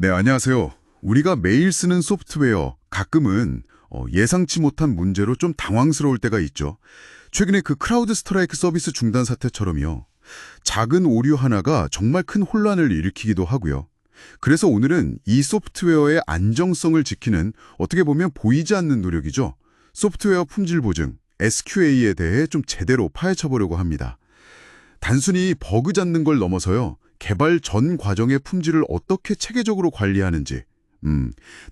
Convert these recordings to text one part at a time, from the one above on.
네, 안녕하세요. 우리가 매일 쓰는 소프트웨어, 가끔은 예상치 못한 문제로 좀 당황스러울 때가 있죠. 최근에 그 크라우드 스트라이크 서비스 중단 사태처럼요. 작은 오류 하나가 정말 큰 혼란을 일으키기도 하고요. 그래서 오늘은 이 소프트웨어의 안정성을 지키는 어떻게 보면 보이지 않는 노력이죠. 소프트웨어 품질 보증, SQA에 대해 좀 제대로 파헤쳐보려고 합니다. 단순히 버그 잡는 걸 넘어서요. 개발 전 과정의 품질을 어떻게 체계적으로 관리하는지,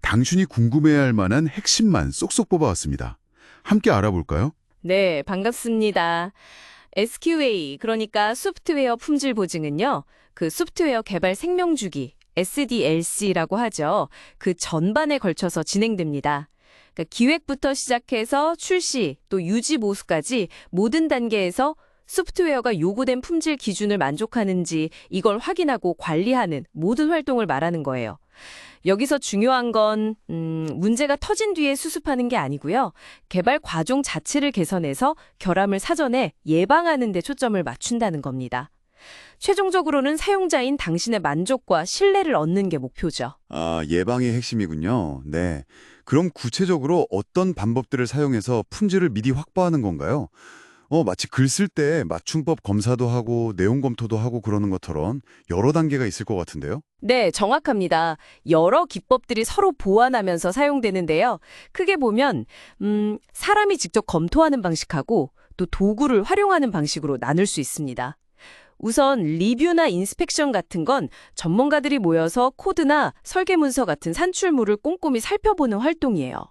당신이 궁금해할 만한 핵심만 쏙쏙 뽑아왔습니다. 함께 알아볼까요? 네, 반갑습니다. SQA, 그러니까 소프트웨어 품질 보증은요, 그 소프트웨어 개발 생명주기, SDLC라고 하죠. 그 전반에 걸쳐서 진행됩니다. 그러니까 기획부터 시작해서 출시, 또 유지 보수까지 모든 단계에서 소프트웨어가 요구된 품질 기준을 만족하는지 이걸 확인하고 관리하는 모든 활동을 말하는 거예요. 여기서 중요한 건 문제가 터진 뒤에 수습하는 게 아니고요. 개발 과정 자체를 개선해서 결함을 사전에 예방하는 데 초점을 맞춘다는 겁니다. 최종적으로는 사용자인 당신의 만족과 신뢰를 얻는 게 목표죠. 아, 예방의 핵심이군요. 네. 그럼 구체적으로 어떤 방법들을 사용해서 품질을 미리 확보하는 건가요? 마치 글 쓸 때 맞춤법 검사도 하고 내용 검토도 하고 그러는 것처럼 여러 단계가 있을 것 같은데요? 네, 정확합니다. 여러 기법들이 서로 보완하면서 사용되는데요. 크게 보면 사람이 직접 검토하는 방식하고 또 도구를 활용하는 방식으로 나눌 수 있습니다. 우선 리뷰나 인스펙션 같은 건 전문가들이 모여서 코드나 설계 문서 같은 산출물을 꼼꼼히 살펴보는 활동이에요.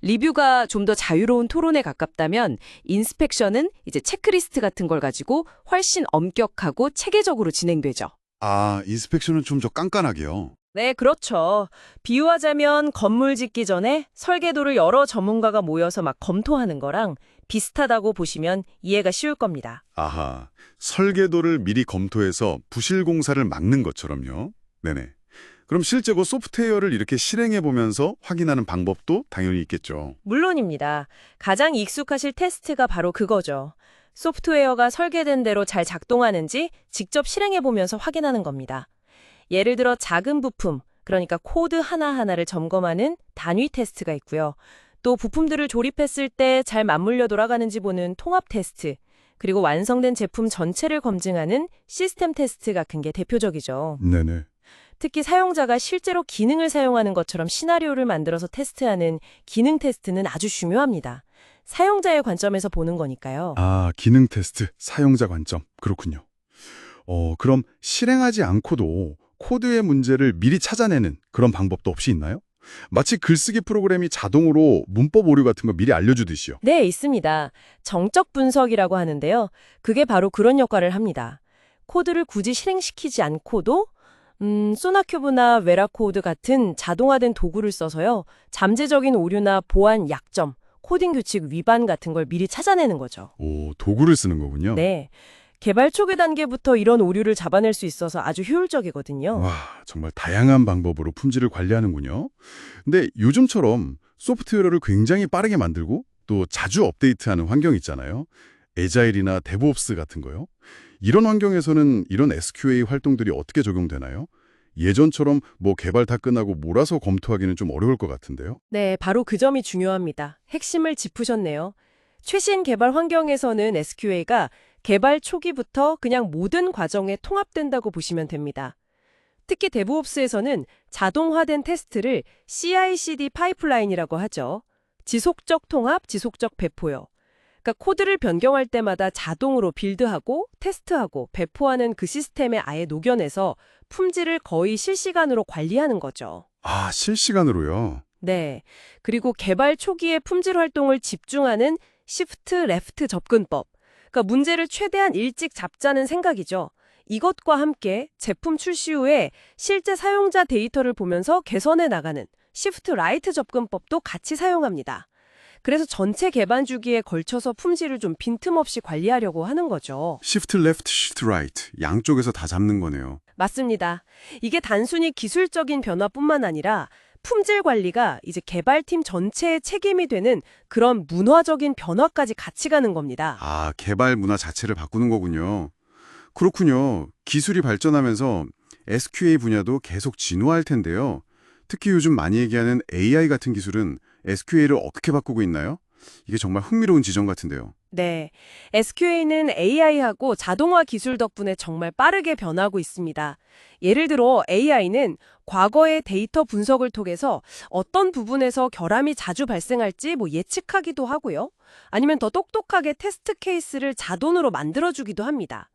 리뷰가 좀 더 자유로운 토론에 가깝다면 인스펙션은 이제 체크리스트 같은 걸 가지고 훨씬 엄격하고 체계적으로 진행되죠. 아, 인스펙션은 좀 더 깐깐하게요. 네, 그렇죠. 비유하자면 건물 짓기 전에 설계도를 여러 전문가가 모여서 막 검토하는 거랑 비슷하다고 보시면 이해가 쉬울 겁니다. 아하, 설계도를 미리 검토해서 부실 공사를 막는 것처럼요. 네네. 그럼 실제로 소프트웨어를 이렇게 실행해 보면서 확인하는 방법도 당연히 있겠죠. 물론입니다. 가장 익숙하실 테스트가 바로 그거죠. 소프트웨어가 설계된 대로 잘 작동하는지 직접 실행해보면서 확인하는 겁니다. 예를 들어 작은 부품, 그러니까 코드 하나하나를 점검하는 단위 테스트가 있고요. 또 부품들을 조립했을 때 잘 맞물려 돌아가는지 보는 통합 테스트, 그리고 완성된 제품 전체를 검증하는 시스템 테스트 같은 게 대표적이죠. 네네. 특히 사용자가 실제로 기능을 사용하는 것처럼 시나리오를 만들어서 테스트하는 기능 테스트는 아주 중요합니다. 사용자의 관점에서 보는 거니까요. 아, 기능 테스트, 사용자 관점. 그렇군요. 그럼 실행하지 않고도 코드의 문제를 미리 찾아내는 그런 방법도 없이 있나요? 마치 글쓰기 프로그램이 자동으로 문법 오류 같은 거 미리 알려주듯이요. 네, 있습니다. 정적 분석이라고 하는데요. 그게 바로 그런 역할을 합니다. 코드를 굳이 실행시키지 않고도 소나큐브나 웨라코드 같은 자동화된 도구를 써서요. 잠재적인 오류나 보안 약점, 코딩 규칙 위반 같은 걸 미리 찾아내는 거죠. 오, 도구를 쓰는 거군요. 네. 개발 초기 단계부터 이런 오류를 잡아낼 수 있어서 아주 효율적이거든요. 와, 정말 다양한 방법으로 품질을 관리하는군요. 근데 요즘처럼 소프트웨어를 굉장히 빠르게 만들고 또 자주 업데이트하는 환경이 있잖아요. 에자일이나 데브옵스 같은 거요. 이런 환경에서는 이런 SQA 활동들이 어떻게 적용되나요? 예전처럼 개발 다 끝나고 몰아서 검토하기는 좀 어려울 것 같은데요. 네, 바로 그 점이 중요합니다. 핵심을 짚으셨네요. 최신 개발 환경에서는 SQA가 개발 초기부터 그냥 모든 과정에 통합된다고 보시면 됩니다. 특히 데브옵스에서는 자동화된 테스트를 CI/CD 파이프라인이라고 하죠. 지속적 통합, 지속적 배포요. 그러니까 코드를 변경할 때마다 자동으로 빌드하고 테스트하고 배포하는 그 시스템에 아예 녹여내서 품질을 거의 실시간으로 관리하는 거죠. 아, 실시간으로요? 네. 그리고 개발 초기에 품질 활동을 집중하는 시프트 레프트 접근법. 그러니까 문제를 최대한 일찍 잡자는 생각이죠. 이것과 함께 제품 출시 후에 실제 사용자 데이터를 보면서 개선해 나가는 시프트 라이트 접근법도 같이 사용합니다. 그래서 전체 개발 주기에 걸쳐서 품질을 좀 빈틈없이 관리하려고 하는 거죠. Shift left, shift right. 양쪽에서 다 잡는 거네요. 맞습니다. 이게 단순히 기술적인 변화뿐만 아니라 품질 관리가 이제 개발팀 전체의 책임이 되는 그런 문화적인 변화까지 같이 가는 겁니다. 아, 개발 문화 자체를 바꾸는 거군요. 그렇군요. 기술이 발전하면서 SQA 분야도 계속 진화할 텐데요. 특히 요즘 많이 얘기하는 AI 같은 기술은 SQA를 어떻게 바꾸고 있나요? 이게 정말 흥미로운 지점 같은데요. 네, SQA는 AI하고 자동화 기술 덕분에 정말 빠르게 변하고 있습니다. 예를 들어 AI는 과거의 데이터 분석을 통해서 어떤 부분에서 결함이 자주 발생할지 예측하기도 하고요. 아니면 더 똑똑하게 테스트 케이스를 자동으로 만들어주기도 합니다.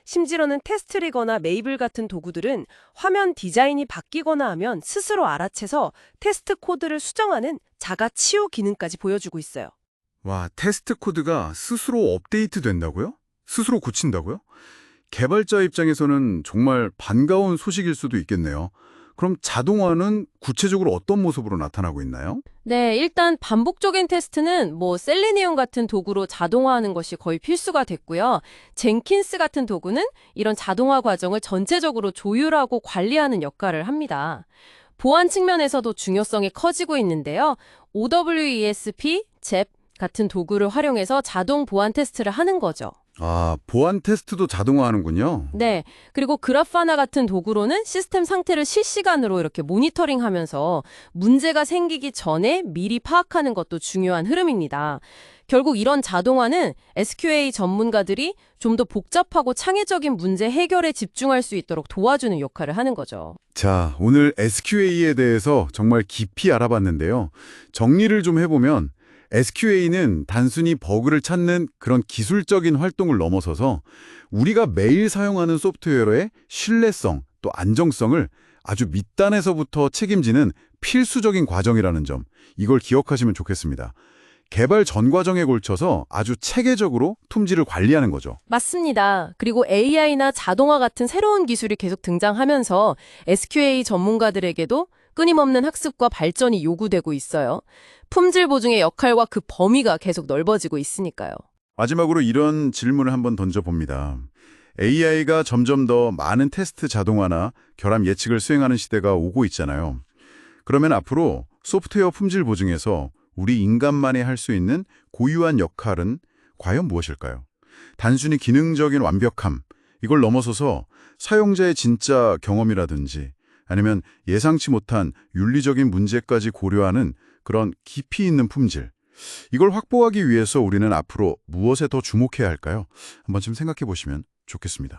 심지어는 테스트리거나 메이블 같은 도구들은 화면 디자인이 바뀌거나 하면 스스로 알아채서 테스트 코드를 수정하는 자가 치유 기능까지 보여주고 있어요. 와, 테스트 코드가 스스로 업데이트 된다고요? 스스로 고친다고요? 개발자 입장에서는 정말 반가운 소식일 수도 있겠네요. 그럼 자동화는 구체적으로 어떤 모습으로 나타나고 있나요? 네, 일단 반복적인 테스트는 셀레니움 같은 도구로 자동화하는 것이 거의 필수가 됐고요. 젠킨스 같은 도구는 이런 자동화 과정을 전체적으로 조율하고 관리하는 역할을 합니다. 보안 측면에서도 중요성이 커지고 있는데요. OWESP, ZEP 같은 도구를 활용해서 자동 보안 테스트를 하는 거죠. 아, 보안 테스트도 자동화하는군요. 네. 그리고 그라파나 같은 도구로는 시스템 상태를 실시간으로 이렇게 모니터링하면서 문제가 생기기 전에 미리 파악하는 것도 중요한 흐름입니다. 결국 이런 자동화는 SQA 전문가들이 좀 더 복잡하고 창의적인 문제 해결에 집중할 수 있도록 도와주는 역할을 하는 거죠. 자, 오늘 SQA에 대해서 정말 깊이 알아봤는데요. 정리를 좀 해보면 SQA는 단순히 버그를 찾는 그런 기술적인 활동을 넘어서서 우리가 매일 사용하는 소프트웨어의 신뢰성 또 안정성을 아주 밑단에서부터 책임지는 필수적인 과정이라는 점, 이걸 기억하시면 좋겠습니다. 개발 전 과정에 걸쳐서 아주 체계적으로 품질을 관리하는 거죠. 맞습니다. 그리고 AI나 자동화 같은 새로운 기술이 계속 등장하면서 SQA 전문가들에게도 끊임없는 학습과 발전이 요구되고 있어요. 품질 보증의 역할과 그 범위가 계속 넓어지고 있으니까요. 마지막으로 이런 질문을 한번 던져봅니다. AI가 점점 더 많은 테스트 자동화나 결함 예측을 수행하는 시대가 오고 있잖아요. 그러면 앞으로 소프트웨어 품질 보증에서 우리 인간만이 할 수 있는 고유한 역할은 과연 무엇일까요? 단순히 기능적인 완벽함, 이걸 넘어서서 사용자의 진짜 경험이라든지 아니면 예상치 못한 윤리적인 문제까지 고려하는 그런 깊이 있는 품질. 이걸 확보하기 위해서 우리는 앞으로 무엇에 더 주목해야 할까요? 한번 좀 생각해 보시면 좋겠습니다.